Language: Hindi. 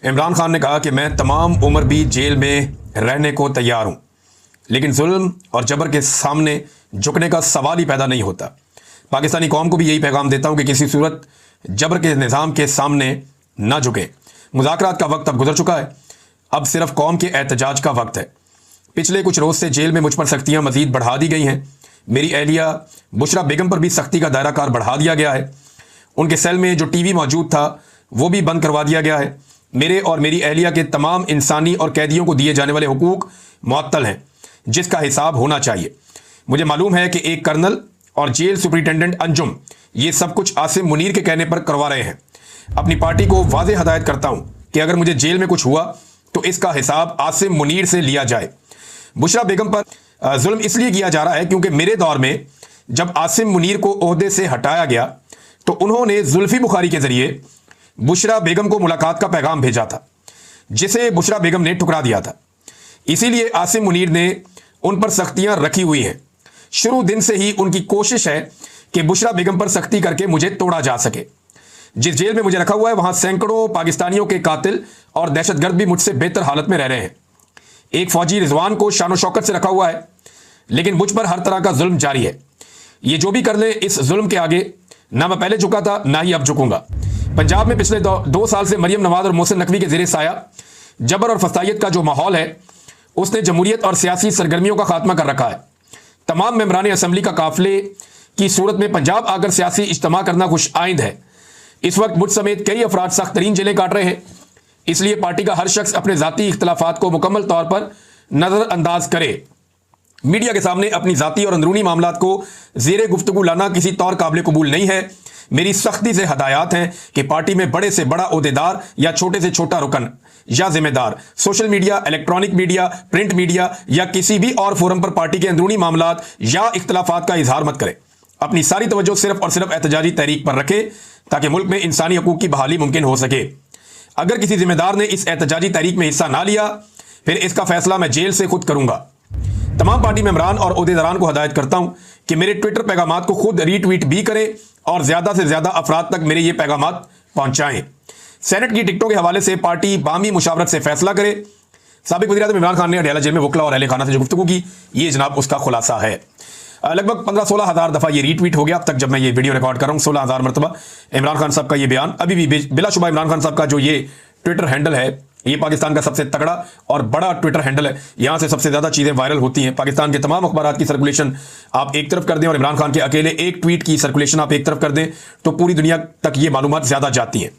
इमरान खान ने कहा कि मैं तमाम उम्र भी जेल में रहने को तैयार हूं, लेकिन जुल्म और जबर के सामने झुकने का सवाल ही पैदा नहीं होता। पाकिस्तानी कौम को भी यही पैगाम देता हूं कि किसी सूरत जबर के निज़ाम के सामने ना झुके। मुज़ाकरात का वक्त अब गुजर चुका है, अब सिर्फ कौम के एहतजाज का वक्त है। पिछले कुछ रोज़ से जेल में मुझ पर सख्तियाँ मज़ीद बढ़ा दी गई हैं। मेरी एहलिया बुशरा बेगम पर भी सख्ती का दायरा कार बढ़ा दिया गया है। उनके सेल में जो टीवी मौजूद था वो भी बंद करवा दिया गया है। मेरे और मेरी एहलिया के तमाम इंसानी और कैदियों को दिए जाने वाले हुकूक मुअत्तल हैं, जिसका हिसाब होना चाहिए। मुझे मालूम है कि एक कर्नल और जेल सुपरिटेंडेंट अंजुम ये सब कुछ आसिम मुनीर के कहने पर करवा रहे हैं। अपनी पार्टी को वाज़ेह हदायत करता हूं कि अगर मुझे जेल में कुछ हुआ तो इसका हिसाब आसिम मुनीर से लिया जाए। बुशरा बेगम पर जुल्म इसलिए किया जा रहा है क्योंकि मेरे दौर में जब आसिम मुनीर को ओहदे से हटाया गया तो उन्होंने जुल्फी बुखारी के जरिए बुशरा बेगम को मुलाकात का पैगाम भेजा था, जिसे बुशरा बेगम ने ठुकरा दिया था। इसीलिए आसिम मुनीर ने उन पर सख्तियां रखी हुई हैं। शुरू दिन से ही उनकी कोशिश है कि बुशरा बेगम पर सख्ती करके मुझे तोड़ा जा सके। जिस जेल में मुझे रखा हुआ है वहां सैकड़ों पाकिस्तानियों के कातिल और दहशतगर्द भी मुझसे बेहतर हालत में रह रहे हैं। एक फौजी रिजवान को शान शौकत से रखा हुआ है, लेकिन मुझ पर हर तरह का जुल्म जारी है। ये जो भी कर ले, इस जुल्म के आगे ना मैं पहले झुका था ना ही अब झुकूंगा। पंजाब में पिछले 2 साल से मरियम नवाज और मोहसिन नकवी के ज़ेरे साया जबर और फसायत का जो माहौल है उसने जमहूरियत और सियासी सरगर्मियों का खात्मा कर रखा है। तमाम मेंबरान असम्बली का काफिले की सूरत में पंजाब आकर सियासी इज्तिमा करना खुश आइंद है। इस वक्त मुझ समेत कई अफराद सख्त तरीन जेलें काट रहे हैं। इसलिए पार्टी का हर शख्स अपने ज़ाती इख्तलाफात को मुकम्मल तौर पर नज़रअंदाज करे। मीडिया के सामने अपनी ज़ाती और अंदरूनी मामलात को ज़ेरे गुफ्तगू लाना किसी तौर काबिल कबूल नहीं है। मेरी सख्ती से हदायत हैं कि पार्टी में बड़े से बड़ा ओहदेदार या छोटे से छोटा रुकन या जिम्मेदार social media, electronic media, print media या किसी भी और फोरम पर पार्टी के अंदरूनी मामलात या इख्तलाफात का इजहार मत करे। अपनी सारी तवज्जो सिर्फ और सिर्फ एहतजाजी तहरीक पर रखे ताकि मुल्क में इंसानी हकूक की बहाली मुमकिन हो सके। अगर किसी जिम्मेदार ने इस एहतजाजी तहरीक में हिस्सा ना लिया, फिर इसका फैसला मैं जेल से खुद करूंगा। तमाम पार्टी मेंबरान और ओहदेदारान को हदायत करता हूं कि मेरे ट्विटर पैगामात को खुद रीट्वीट भी करें और ज्यादा से ज्यादा अफराद तक मेरे ये पैगामात पहुंचाएं। सेनेट की टिकटों के हवाले से पार्टी बामी मुशावरत से फैसला करे। साबिक वज़ीर-ए-आज़म इमरान खान ने अडयाला जेल में वकला और अहले खाना से जो गुफ्तगू की, ये जनाब उसका खुलासा है। लगभग 15-16 हज़ार दफ़ा ये रीट्वीट हो गया अब तक। जब मैं ये वीडियो रिकॉर्ड कर रहा हूँ 16 हज़ार मरतबा इमरान खान साहब का ये बयान अभी भी बिलाशुबा इमरान खान साहब का जो ये ट्विटर हैंडल है ये पाकिस्तान का सबसे तगड़ा और बड़ा ट्विटर हैंडल है। यहां से सबसे ज्यादा चीजें वायरल होती हैं। पाकिस्तान के तमाम अखबारात की सर्कुलेशन आप एक तरफ कर दें और इमरान खान के अकेले एक ट्वीट की सर्कुलेशन आप एक तरफ कर दें तो पूरी दुनिया तक ये मालूमात ज्यादा जाती हैं।